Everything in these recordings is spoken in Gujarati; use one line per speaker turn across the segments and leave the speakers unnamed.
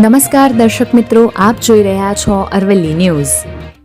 નમસ્કાર દર્શક મિત્રો, આપ જોઈ રહ્યા છો અરવલ્લી ન્યૂઝ।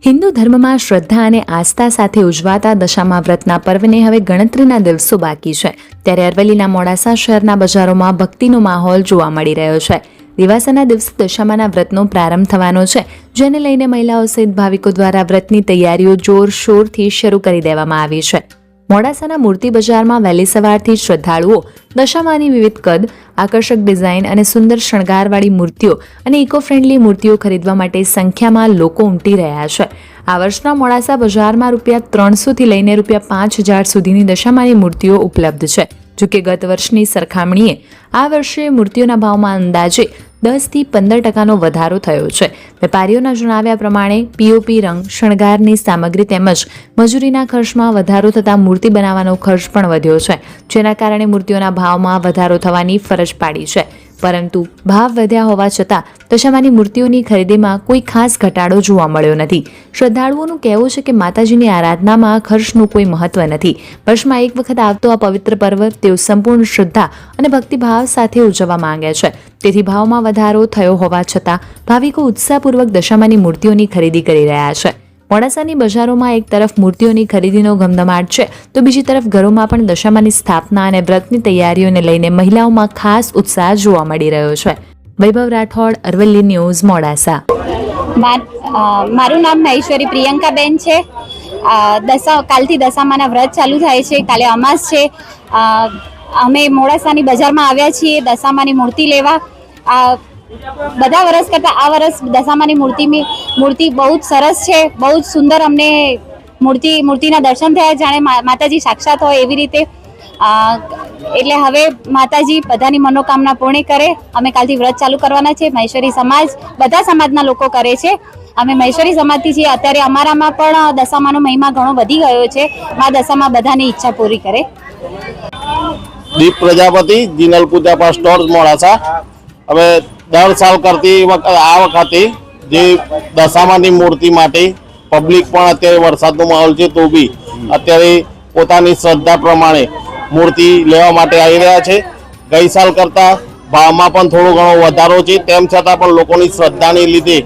હિન્દુ ધર્મમાં શ્રદ્ધા અને આસ્થા સાથે ઉજવાતા દશામા વ્રતના પર્વને હવે ગણતરીના દિવસો બાકી છે, ત્યારે અરવલ્લીના મોડાસા શહેરના બજારોમાં ભક્તિનો માહોલ જોવા મળી રહ્યો છે। દિવાસાના દિવસે દશામાના વ્રતનો પ્રારંભ થવાનો છે, જેને લઈને મહિલાઓ સહિત ભાવિકો દ્વારા વ્રતની તૈયારીઓ જોરશોરથી શરૂ કરી દેવામાં આવી છે। મોડાસાના મૂર્તિ બજારમાં વહેલી સવારથી શ્રદ્ધાળુઓ દશામાની વિવિધ કદ, આકર્ષક ડિઝાઇન અને સુંદર શણગારવાળી મૂર્તિઓ અને ઇકો ફ્રેન્ડલી મૂર્તિઓ ખરીદવા માટે સંખ્યામાં લોકો ઉમટી રહ્યા છે। આ વર્ષના મોડાસા બજારમાં ₹300થી લઈને ₹5000 સુધીની દશામાની મૂર્તિઓ ઉપલબ્ધ છે। જોકે ગત વર્ષની સરખામણીએ આ વર્ષે મૂર્તિઓના ભાવમાં અંદાજે 10થી 15% વધારો થયો છે। વેપારીઓના જણાવ્યા પ્રમાણે પીઓપી રંગ, શણગારની સામગ્રી તેમજ મજૂરીના ખર્ચમાં વધારો થતાં મૂર્તિ બનાવવાનો ખર્ચ પણ વધ્યો છે, જેના કારણે મૂર્તિઓના ભાવમાં વધારો થવાની ફરજ પાડી છે। પરંતુ ભાવ વધ્યા હોવા છતાં દશામાની મૂર્તિઓની ખરીદીમાં કોઈ ખાસ ઘટાડો જોવા મળ્યો નથી। શ્રદ્ધાળુઓનું કહેવું છે કે માતાજીની આરાધનામાં ખર્ચનું કોઈ મહત્વ નથી। વર્ષમાં એક વખત આવતો આ પવિત્ર પર્વ તેઓ સંપૂર્ણ શ્રદ્ધા અને ભક્તિભાવ સાથે ઉજવવા માંગે છે, તેથી ભાવમાં વધારો થયો હોવા છતાં ભાવિકો ઉત્સાહપૂર્વક દશામાની મૂર્તિઓની ખરીદી કરી રહ્યા છે। મોડાસાની બજારોમાં એક તરફ મૂર્તિઓની ખરીદીનો ધમધમાટ છે, તો બીજી તરફ ઘરોમાં પણ દશામાની સ્થાપના અને વ્રતની તૈયારીઓને લઈને મહિલાઓમાં ખાસ ઉત્સાહ જોવા મળી રહ્યો છે। વૈભવ રાઠોડ, અરવલ્લી ન્યૂઝ, મોડાસા।
મારું નામ મહેશ્વરી પ્રિયંકાબેન છે। કાલથી દશામાના વ્રત ચાલુ થાય છે, કાલે અમાસ છે। અમે મોડાસાની બજારમાં આવ્યા છીએ દશામાની મૂર્તિ લેવા। બધા વર્ષ કરતાં આ વર્ષ દશામાની મૂર્તિ બહુ જ સરસ છે, બહુ જ સુંદર। અમને મૂર્તિના દર્શન થયા, જાણે માતાજી સાક્ષાત હોય એવી રીતે। એટલે હવે માતાજી બધાની મનોકામના પૂર્ણ કરે। અમે કાલથી વ્રત ચાલુ કરવાના છે। મહેશ્વરી સમાજ, બધા સમાજના લોકો કરે છે। અમે મહેશ્વરી સમાજથી છીએ। અત્યારે અમારામાં પણ દશામાનો મહિમા ઘણો વધી ગયો છે। મા દશામા બધાની ઈચ્છા પૂરી કરે।
દીપ પ્રજાપતિ, જીનલ પૂજા પાસ સ્ટોર, મોડાસા। હવે દર સાલ કરતી આ વખતે જે દશામાની મૂર્તિ માટે પબ્લિક પણ અત્યારે વરસાદનો માહોલ છે તો બી અત્યારે પોતાની શ્રદ્ધા પ્રમાણે મૂર્તિ લેવા માટે આવી રહ્યા છે। ગઈ સાલ કરતાં ભાવમાં પણ થોડો ઘણો વધારો છે, તેમ છતાં પણ લોકોની શ્રદ્ધાને લીધે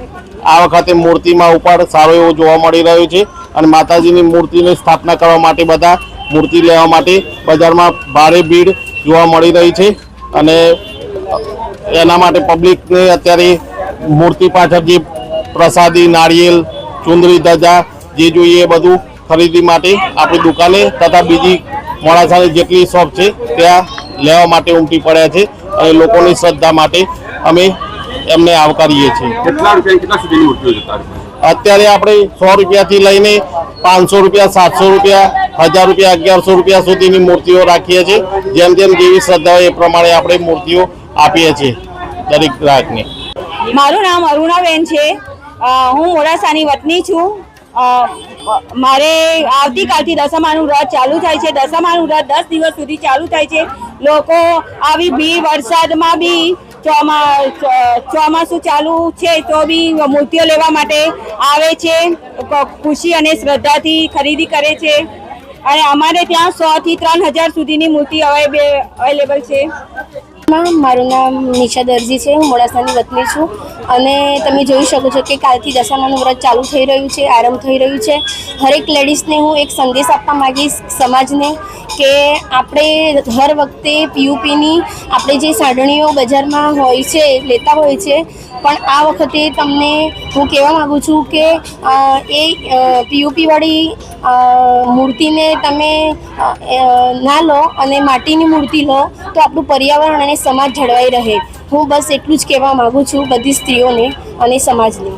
આ વખતે મૂર્તિમાં ઉપર સારો એવો જોવા મળી રહ્યો છે અને માતાજીની મૂર્તિની સ્થાપના કરવા માટે બધા મૂર્તિ લેવા માટે બજારમાં ભારે ભીડ જોવા મળી રહી છે અને એના માટે પબ્લિકને અત્યારે મૂર્તિ પાછળ જે પ્રસાદી, નાળિયેર, ચુંદડી, ધજા જે જોઈએ એ બધું ખરીદી માટે આપણી દુકાને તથા બીજી મોડાસાની જેટલી શોપ છે ત્યાં લેવા માટે ઉમટી પડ્યા છે અને લોકોની શ્રદ્ધા માટે અમે એમને આવકારીએ છીએ।
કેટલા સુધીની મૂર્તિઓ છે?
અત્યારે આપણે ₹100થી લઈને ₹500, ₹700, ₹1000, ₹1100 સુધીની મૂર્તિઓ રાખીએ છીએ। જેમ જેમ જેવી શ્રદ્ધા હોય એ પ્રમાણે આપણે મૂર્તિઓ આપીએ છીએ દરેક ગ્રાહકને।
મારું નામ અરુણાબેન છે। હું મોડાસાની વતની છું। મારે આવતીકાલથી દશામાનું વ્રત ચાલુ થાય છે। દશામાનું વ્રત 10 દિવસ સુધી ચાલુ થાય છે। લોકો આવી બી વરસાદમાં બી ચોમાસું ચાલુ છે તો બી મૂર્તિઓ લેવા માટે આવે છે, ખુશી અને શ્રદ્ધાથી ખરીદી કરે છે અને અમારે ત્યાં 100થી 3000 સુધીની મૂર્તિ અવેલેબલ છે।
મારું નામ નિશા દરજી છે। હું મોડાસાની વતની છું અને તમે જોઈ શકો છો કે કાલથી દશામાનું વ્રત ચાલુ થઈ રહ્યું છે, આરંભ થઈ રહ્યું છે। હરેક લેડીઝને હું એક સંદેશ આપવા માગીશ સમાજને કે આપણે હર વખતે પીયુપીની આપણે જે સાંડણીઓ બજારમાં હોય છે, લેતા હોય છે, પણ આ વખતે તમને હું કહેવા માગું છું કે એ પીયુપીવાળી મૂર્તિને તમે ના લો અને માટીની મૂર્તિ લો તો આપણું પર્યાવરણ અને સમાજ જળવાઈ રહે। હું બસ એટલું જ કહેવા માગું છું બધી સ્ત્રીઓને અને સમાજને।